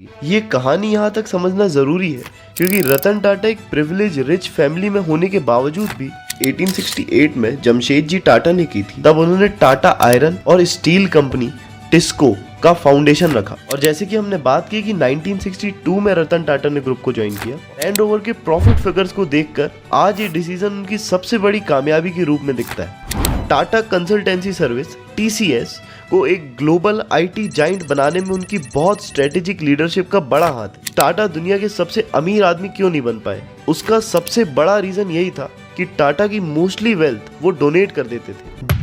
ये कहानी यहाँ तक समझना जरूरी है क्योंकि रतन टाटा एक प्रिविलेज रिच फैमिली में होने के बावजूद भी 1868 में जमशेदजी टाटा ने की थी। तब उन्होंने टाटा आयरन और स्टील कंपनी टिस्को का फाउंडेशन रखा। और जैसे कि हमने बात की कि 1962 में रतन टाटा ने ग्रुप को ज्वाइन किया। लैंड रोवर के प्रॉफिट फिगर्स को देखकर आज ये डिसीजन उनकी सबसे बड़ी कामयाबी के रूप में दिखता है। टाटा कंसल्टेंसी सर्विस TCS को एक ग्लोबल IT जाइंट बनाने में उनकी बहुत स्ट्रेटेजिक लीडरशिप का बड़ा हाथ है। टाटा दुनिया के सबसे अमीर आदमी क्यों नहीं बन पाए, उसका सबसे बड़ा रीजन यही था कि टाटा की मोस्टली वेल्थ वो डोनेट कर देते थे।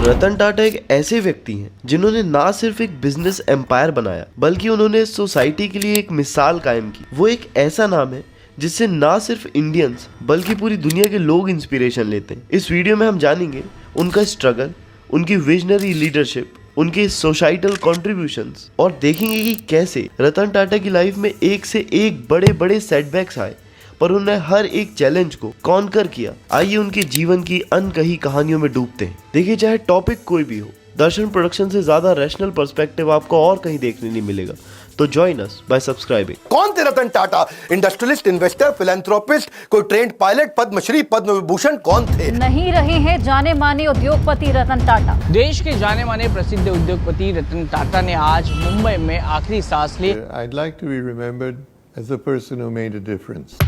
रतन टाटा एक ऐसे व्यक्ति हैं जिन्होंने ना सिर्फ एक बिजनेस एम्पायर बनाया बल्कि उन्होंने सोसाइटी के लिए एक मिसाल कायम की। वो एक ऐसा नाम है जिससे ना सिर्फ इंडियंस बल्कि पूरी दुनिया के लोग इंस्पिरेशन लेते हैं। इस वीडियो में हम जानेंगे उनका स्ट्रगल, उनकी विजनरी लीडरशिप, उनके सोसाइटल कॉन्ट्रीब्यूशंस और देखेंगे कि कैसे रतन टाटा की लाइफ में एक से एक बड़े बड़े सेटबैक्स आए पर उन्होंने हर एक चैलेंज को कॉन्कर किया। आइए उनके जीवन की अनकही कहानियों में डूबते हैं। देखिए, चाहे टॉपिक कोई भी हो, दर्शन प्रोडक्शन से ज्यादा रैशनल पर्सपेक्टिव आपको और कहीं देखने नहीं मिलेगा। तो ज्वाइन अस बाय सब्सक्राइबिंग। कौन थे Ratan Tata? Industrialist, investor, philanthropist, कोई ट्रेंड पायलट, पद्मश्री, पद्म विभूषण कौन थे? नहीं रहे हैं जाने माने उद्योगपति रतन टाटा। देश के जाने माने प्रसिद्ध उद्योगपति रतन टाटा ने आज मुंबई में आखिरी सांस ली। I'd like to be remembered as a person who made a difference.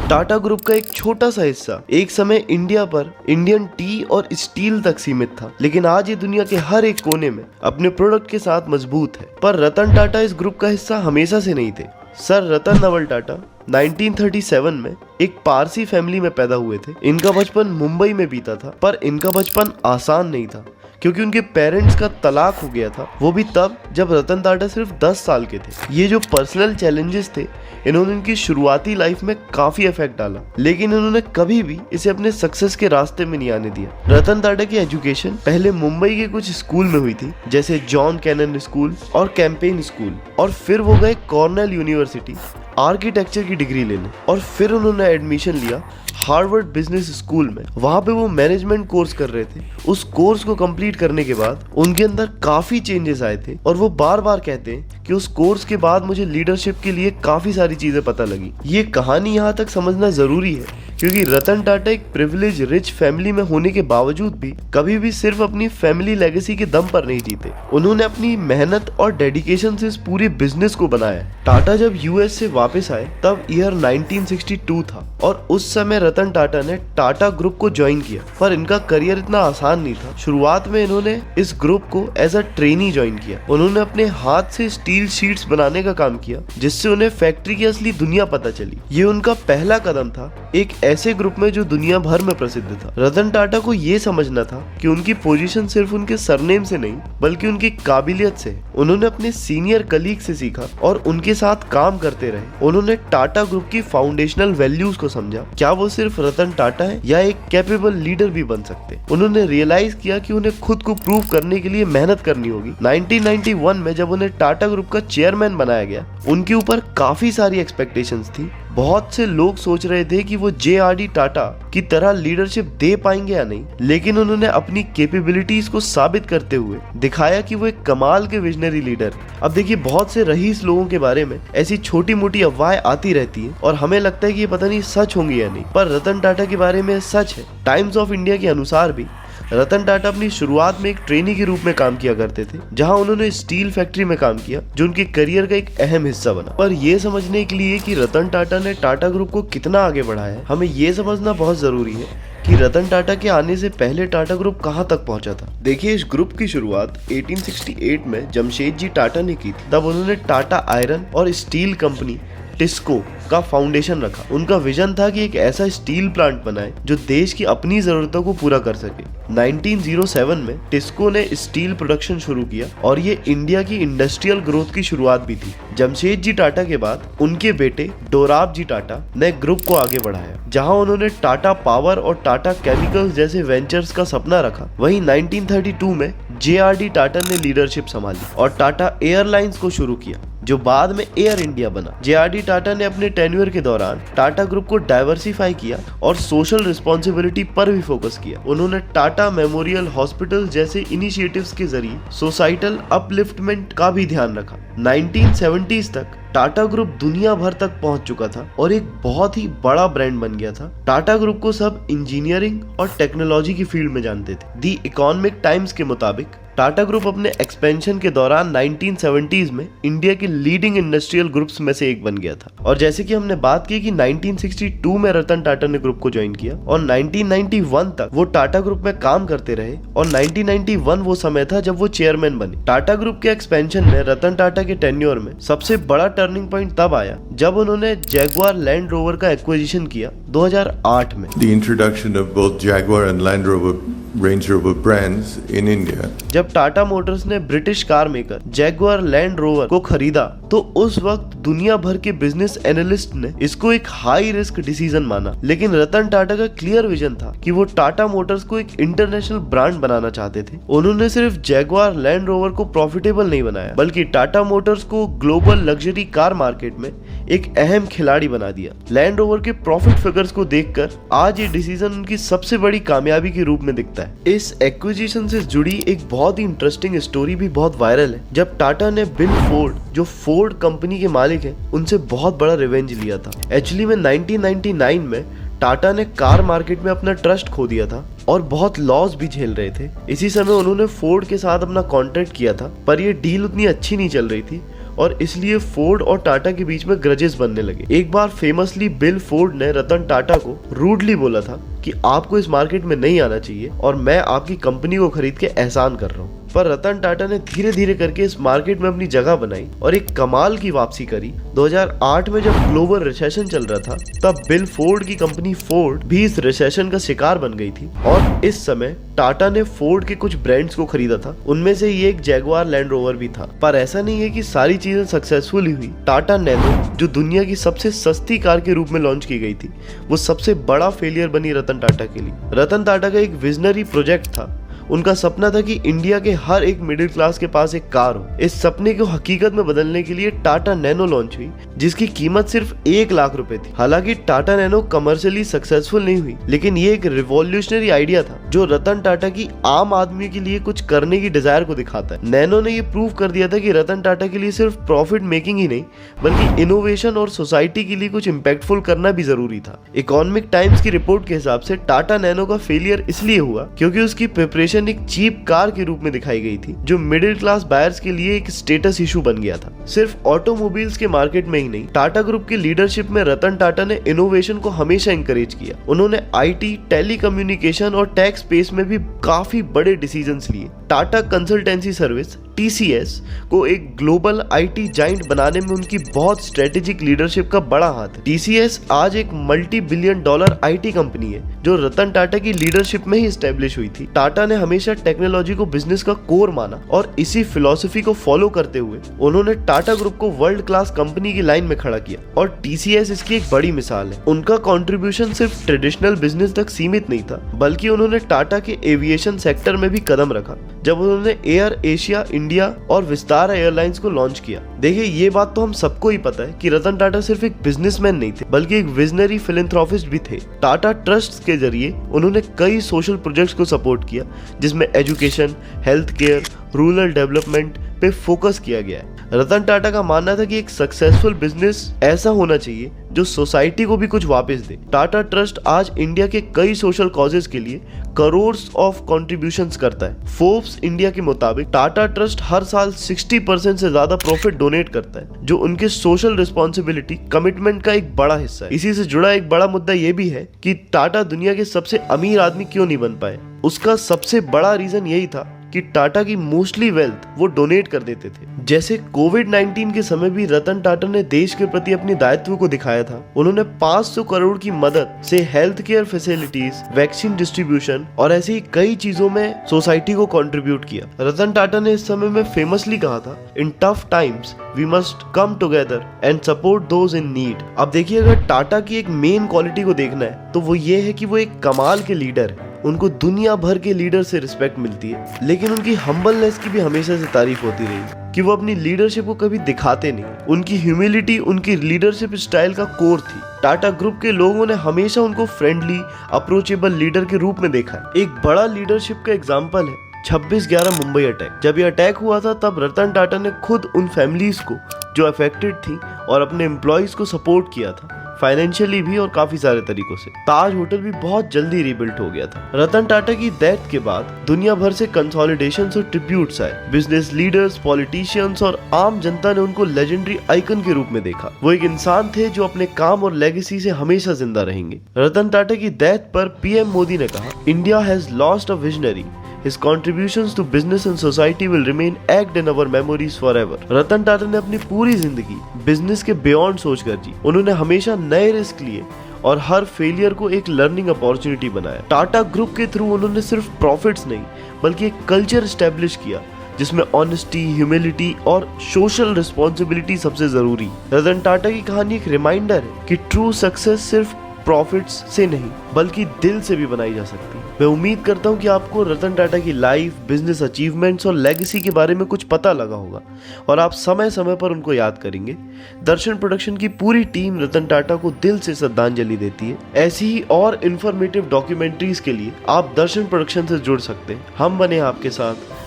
Tata group का एक छोटा सा हिस्सा एक समय इंडिया पर इंडियन टी और स्टील तक सीमित था, लेकिन आज ये दुनिया के हर एक कोने में अपने प्रोडक्ट के साथ मजबूत है। पर रतन टाटा इस ग्रुप का हिस्सा हमेशा से नहीं थे। सर रतन नवल टाटा 1937 में एक पारसी फैमिली में पैदा हुए थे। इनका बचपन मुंबई में बीता था, पर इनका बचपन आसान नहीं था क्योंकि उनके पेरेंट्स का तलाक हो गया था, वो भी तब जब रतन टाटा सिर्फ 10 साल के थे। ये जो पर्सनल चैलेंजेस थे इन्होंने इनकी शुरुआती लाइफ में काफी इफेक्ट डाला, लेकिन इन्होंने कभी भी इसे अपने सक्सेस के रास्ते में नहीं आने दिया। रतन टाटा की एजुकेशन पहले मुंबई के कुछ स्कूल में हुई थी, जैसे जॉन कैनन स्कूल और कैंपेन स्कूल, और फिर वो गए कॉर्नेल यूनिवर्सिटी आर्किटेक्चर की डिग्री लेने, और फिर उन्होंने एडमिशन लिया हार्वर्ड बिजनेस स्कूल में। वहां पे वो मैनेजमेंट कोर्स कर रहे थे। उस कोर्स को कंप्लीट करने के बाद उनके अंदर काफी चेंजेस आए थे और वो बार बार कहते हैं कि उस कोर्स के बाद मुझे लीडरशिप के लिए काफी सारी चीजें पता लगी। ये कहानी यहाँ तक समझना जरूरी है क्योंकि रतन टाटा एक प्रिविलेज रिच फैमिली में होने के बावजूद भी कभी भी सिर्फ अपनी फैमिली लेगेसी के दम पर नहीं जीते। उन्होंने अपनी मेहनत और डेडिकेशन से इस पूरे बिजनेस को बनाया। टाटा जब US से वापस आए तब ईयर 1962 था और उस समय रतन टाटा ने टाटा ग्रुप को ज्वाइन किया, पर इनका करियर इतना आसान नहीं था। शुरुआत में इन्होंने इस ग्रुप को एज अ ट्रेनी ज्वाइन किया। उन्होंने अपने हाथ से स्टील शीट्स बनाने का काम किया जिससे उन्हें फैक्ट्री की असली दुनिया पता चली। ये उनका पहला कदम था एक ऐसे ग्रुप में जो दुनिया भर में प्रसिद्ध था। रतन टाटा को ये समझना था कि उनकी पोजीशन सिर्फ उनके सरनेम से नहीं बल्कि उनकी काबिलियत से है। उन्होंने अपने सीनियर कलीग से सीखा और उनके साथ काम करते रहे। उन्होंने टाटा ग्रुप की फाउंडेशनल वैल्यूज को समझा। क्या वो सिर्फ रतन टाटा है या एक कैपेबल लीडर भी बन सकते? उन्होंने रियलाइज किया कि उन्हें खुद को प्रूव करने के लिए मेहनत करनी होगी। 1991 में जब उन्हें टाटा ग्रुप का चेयरमैन बनाया गया, उनके ऊपर काफी सारी एक्सपेक्टेशंस थी। बहुत से लोग सोच रहे थे कि वो JRD टाटा की तरह लीडरशिप दे पाएंगे या नहीं, लेकिन उन्होंने अपनी कैपेबिलिटीज को साबित करते हुए दिखाया कि वो एक कमाल के विजनरी लीडर। अब देखिए, बहुत से रईस लोगों के बारे में ऐसी छोटी मोटी अफवाहें आती रहती है और हमें लगता है कि ये पता नहीं सच होंगी या नहीं, पर रतन टाटा के बारे में सच है। टाइम्स ऑफ इंडिया के अनुसार भी रतन टाटा अपनी शुरुआत में एक ट्रेनी के रूप में काम किया करते थे, जहां उन्होंने स्टील फैक्ट्री में काम किया जो उनके करियर का एक अहम हिस्सा बना। पर यह समझने के लिए कि रतन टाटा ने टाटा ग्रुप को कितना आगे बढ़ाया है, हमें यह समझना बहुत जरूरी है कि रतन टाटा के आने से पहले टाटा ग्रुप कहां तक पहुंचा था। देखिए, इस ग्रुप की शुरुआत 1868 में जमशेदजी टाटा ने की थी। तब उन्होंने टाटा आयरन और स्टील कंपनी टिस्को का फाउंडेशन रखा। उनका विजन था कि एक ऐसा स्टील प्लांट बनाए जो देश की अपनी जरूरतों को पूरा कर सके। 1907 में टिस्को ने स्टील प्रोडक्शन शुरू किया और ये इंडिया की इंडस्ट्रियल ग्रोथ की शुरुआत भी थी। जमशेदजी टाटा के बाद उनके बेटे डोराबजी टाटा ने ग्रुप को आगे बढ़ाया। जहां उन्होंने टाटा पावर और टाटा केमिकल्स जैसे वेंचर्स का सपना रखा, वहीं 1932 में JRD टाटा ने लीडरशिप संभाली और टाटा एयरलाइंस को शुरू किया। जो बाद में एयर इंडिया बना। जे.आर.डी. टाटा ने अपने टेन्योर के दौरान टाटा ग्रुप को डाइवर्सिफाई किया और सोशल रिस्पॉन्सिबिलिटी पर भी फोकस किया। उन्होंने टाटा मेमोरियल हॉस्पिटल जैसे इनिशिएटिव्स के जरिए सोसाइटल अपलिफ्टमेंट का भी ध्यान रखा। 1970s तक टाटा ग्रुप दुनिया भर तक पहुंच चुका था और एक बहुत ही बड़ा ब्रांड बन गया था। टाटा ग्रुप को सब इंजीनियरिंग और टेक्नोलॉजी की फील्ड में जानते थे। दी इकोनॉमिक टाइम्स के मुताबिक टाटा ग्रुप अपने एक्सपेंशन के दौरान 1970s में इंडिया के लीडिंग इंडस्ट्रियल ग्रुप्स में से एक बन गया था। और जैसे कि हमने बात की कि 1962 में रतन टाटा ने ग्रुप को ज्वाइन किया और 1991 तक वो टाटा ग्रुप में काम करते रहे और 1991 वो समय था जब वो चेयरमैन बने। टाटा ग्रुप के एक्सपेंशन में रतन टाटा के टेन्योर में सबसे बड़ा टर्निंग पॉइंट तब आया जब उन्होंने जैगुआर लैंड रोवर का एक्विजिशन किया 2008 में। The introduction of both Jaguar and Land Rover Range Rover brands in India. जब टाटा मोटर्स ने British car maker Jaguar land rover को खरीदा तो उस वक्त दुनिया भर के बिजनेस एनालिस्ट ने इसको एक हाई रिस्क डिसीजन माना, लेकिन रतन टाटा का क्लियर विजन था कि वो टाटा मोटर्स को एक इंटरनेशनल ब्रांड बनाना चाहते थे। उन्होंने सिर्फ जैगुआर लैंड रोवर को प्रॉफिटेबल नहीं बनाया बल्कि टाटा मोटर्स को ग्लोबल लग्जरी कार मार्केट में एक अहम खिलाड़ी बना दिया। लैंड रोवर के प्रॉफिट फिगर्स को देखकर आज ये डिसीजन उनकी सबसे बड़ी कामयाबी के रूप में दिखता है। इस एक्विजिशन से जुड़ी एक बहुत ही इंटरेस्टिंग स्टोरी भी बहुत वायरल है। जब टाटा ने बिल फोर्ड, जो फोर्ड कंपनी के मालिक हैं, उनसे बहुत बड़ा रिवेंज लिया था। एक्चुअली में 1999 में टाटा ने कार मार्केट में अपना ट्रस्ट खो दिया था और बहुत लॉस भी झेल रहे थे। इसी समय उन्होंने फोर्ड के साथ अपना कॉन्ट्रैक्ट किया था, पर ये डील उतनी अच्छी नहीं चल रही थी और इसलिए फोर्ड और टाटा के बीच में ग्रजेस बनने लगे। एक बार फेमसली बिल फोर्ड ने रतन टाटा को रूडली बोला था कि आपको इस मार्केट में नहीं आना चाहिए और मैं आपकी कंपनी को खरीद के एहसान कर रहा हूँ। पर रतन टाटा ने धीरे धीरे करके इस मार्केट में अपनी जगह बनाई और एक कमाल की वापसी करी। 2008 में जब ग्लोबल रिसेशन चल रहा था तब बिल फोर्ड की कंपनी फोर्ड भी इस रिसेशन का शिकार बन गई थी और इस समय टाटा ने फोर्ड के कुछ ब्रांड्स को खरीदा था। उनमें से ये एक जैगुआर लैंड रोवर भी था। पर ऐसा नहीं है कि सारी चीजें सक्सेसफुल ही हुई। टाटा नैनो, जो दुनिया की सबसे सस्ती कार के रूप में लॉन्च की गई थी, वो सबसे बड़ा फेलियर बनी रतन टाटा के लिए। रतन टाटा का एक विजनरी प्रोजेक्ट था। उनका सपना था कि इंडिया के हर एक मिडिल क्लास के पास एक कार हो। इस सपने को हकीकत में बदलने के लिए टाटा नैनो लॉन्च हुई, जिसकी कीमत सिर्फ 1 लाख रुपए थी। हालांकि टाटा नैनो कमर्शियली सक्सेसफुल नहीं हुई, लेकिन ये एक रिवॉल्यूशनरी आइडिया था जो रतन टाटा की आम आदमी के लिए कुछ करने की डिजायर को दिखाता है। नैनो ने ये प्रूव कर दिया था कि रतन टाटा के लिए सिर्फ प्रॉफिट मेकिंग ही नहीं बल्कि इनोवेशन और सोसाइटी के लिए कुछ इम्पैक्टफुल करना भी जरूरी था। इकोनॉमिक टाइम्स की रिपोर्ट के हिसाब से टाटा नैनो का फेलियर इसलिए हुआ क्योंकि उसकी प्रिपरेशन एक चीप कार के रूप में दिखाई गई थी, जो मिडिल क्लास बायर्स के लिए एक स्टेटस इशू बन गया था। सिर्फ ऑटोमोबाइल्स के मार्केट में ही नहीं, टाटा ग्रुप की लीडरशिप में रतन टाटा ने इनोवेशन को हमेशा इंकरेज किया। उन्होंने आईटी, टेलीकम्युनिकेशन और टेक स्पेस में भी काफी बड़े डिसीजंस लिए। टाटा कंसल्टेंसी सर्विस TCS को एक ग्लोबल आईटी जाइंट बनाने में उनकी बहुत स्ट्रेटेजिक लीडरशिप का बड़ा हाथ है। TCS आज एक $multi-billion आईटी कंपनी है जो रतन टाटा की लीडरशिप में ही एस्टेब्लिश हुई थी। टाटा ने हमेशा टेक्नोलॉजी को बिजनेस का कोर माना और इसी फिलॉसफी को फॉलो करते हुए उन्होंने टाटा ग्रुप को वर्ल्ड क्लास कंपनी की लाइन में खड़ा किया और TCS इसकी एक बड़ी मिसाल है। उनका कंट्रीब्यूशन सिर्फ ट्रेडिशनल बिजनेस तक सीमित नहीं था, बल्कि उन्होंने टाटा के एविएशन सेक्टर में भी कदम रखा जब उन्होंने एयर एशिया इंडिया और विस्तारा एयरलाइंस को लॉन्च किया। देखिए, ये बात तो हम सबको ही पता है कि रतन टाटा सिर्फ एक बिजनेसमैन नहीं थे बल्कि एक विजनरी फिलैंथ्रोपिस्ट भी थे। टाटा ट्रस्ट के जरिए उन्होंने कई सोशल प्रोजेक्ट्स को सपोर्ट किया जिसमें education, health care, rural development पे फोकस किया गया है। रतन टाटा का मानना था कि एक सक्सेसफुल बिजनेस ऐसा होना चाहिए जो सोसाइटी को भी कुछ वापस दे। टाटा ट्रस्ट आज इंडिया के कई सोशल कॉजेज के लिए करोड्स ऑफ कंट्रीब्यूशंस करता है। फोर्ब्स इंडिया के मुताबिक टाटा ट्रस्ट हर साल 60% से ज्यादा प्रॉफिट डोनेट करता है, जो उनके सोशल रिस्पॉन्सिबिलिटी कमिटमेंट का एक बड़ा हिस्सा है। इसी से जुड़ा एक बड़ा मुद्दा ये भी है कि टाटा दुनिया के सबसे अमीर आदमी क्यों नहीं बन पाए। उसका सबसे बड़ा रीजन यही था कि टाटा की मोस्टली वेल्थ वो डोनेट कर देते थे। जैसे कोविड-19 के समय भी रतन टाटा ने देश के प्रति अपने दायित्व को दिखाया था। उन्होंने 500 करोड़ की मदद से health care facilities, vaccine distribution और ऐसी कई चीजों में सोसाइटी को कंट्रीब्यूट किया। रतन टाटा ने इस समय में फेमसली कहा था, in tough times we must come together and support those in need. अब देखिए, अगर टाटा की एक मेन क्वालिटी को देखना है तो वो ये है कि वो एक कमाल के लीडर है। उनको दुनिया भर के लीडर से रिस्पेक्ट मिलती है, लेकिन उनकी हम्बलनेस की भी हमेशा से तारीफ होती रही कि वो अपनी लीडरशिप को कभी दिखाते नहीं। उनकी ह्यूमिलिटी उनकी लीडरशिप स्टाइल का कोर थी। टाटा ग्रुप के लोगों ने हमेशा उनको फ्रेंडली, अप्रोचेबल लीडर के रूप में देखा है। एक बड़ा लीडरशिप का एग्जाम्पल है 26/11 मुंबई अटैक। जब यह अटैक हुआ था तब रतन टाटा ने खुद उन फैमिलीज को जो अफेक्टेड थी और अपने एम्प्लॉयज को सपोर्ट किया था, फाइनेंशियली भी और काफी सारे तरीकों से। ताज होटल भी बहुत जल्दी रीबिल्ड हो गया था। रतन टाटा की डेथ के बाद दुनिया भर से कंसोलिडेशंस और ट्रिब्यूट्स आए। बिजनेस लीडर्स, पॉलिटिशियंस और आम जनता ने उनको लेजेंडरी आइकन के रूप में देखा। वो एक इंसान थे जो अपने काम और लेगेसी से हमेशा जिंदा रहेंगे। रतन टाटा की डेथ पर पीएम मोदी ने कहा, India has lost a visionary. His contributions to business and society will remain etched in our memories forever. Ratan Tata ने अपनी पूरी जिंदगी बिजनेस के बियॉन्ड सोचकर जी। उन्होंने हमेशा नए रिस्क लिए और हर फेलियर को एक लर्निंग अपॉर्चुनिटी बनाया। टाटा ग्रुप के थ्रू उन्होंने सिर्फ प्रॉफिट्स नहीं बल्कि एक कल्चर एस्टेब्लिश किया जिसमें ऑनेस्टी, ह्यूमिलिटी और सोशल रिस्पॉन्सिबिलिटी सबसे जरूरी। रतन टाटा की कहानी एक रिमाइंडर है कि ट्रू सक्सेस सिर्फ प्रॉफिट्स से नहीं बल्कि दिल से भी बनाई जा सकती है। मैं उम्मीद करता हूँ कि आपको रतन टाटा की लाइफ, बिजनेस अचीवमेंट्स और लेगेसी के बारे में कुछ पता लगा होगा और आप समय समय पर उनको याद करेंगे। दर्शन प्रोडक्शन की पूरी टीम रतन टाटा को दिल से श्रद्धांजलि देती है। ऐसी ही और इंफॉर्मेटिव डॉक्यूमेंट्रीज के लिए आप दर्शन प्रोडक्शन से जुड़ सकते हैं। हम बने आपके साथ,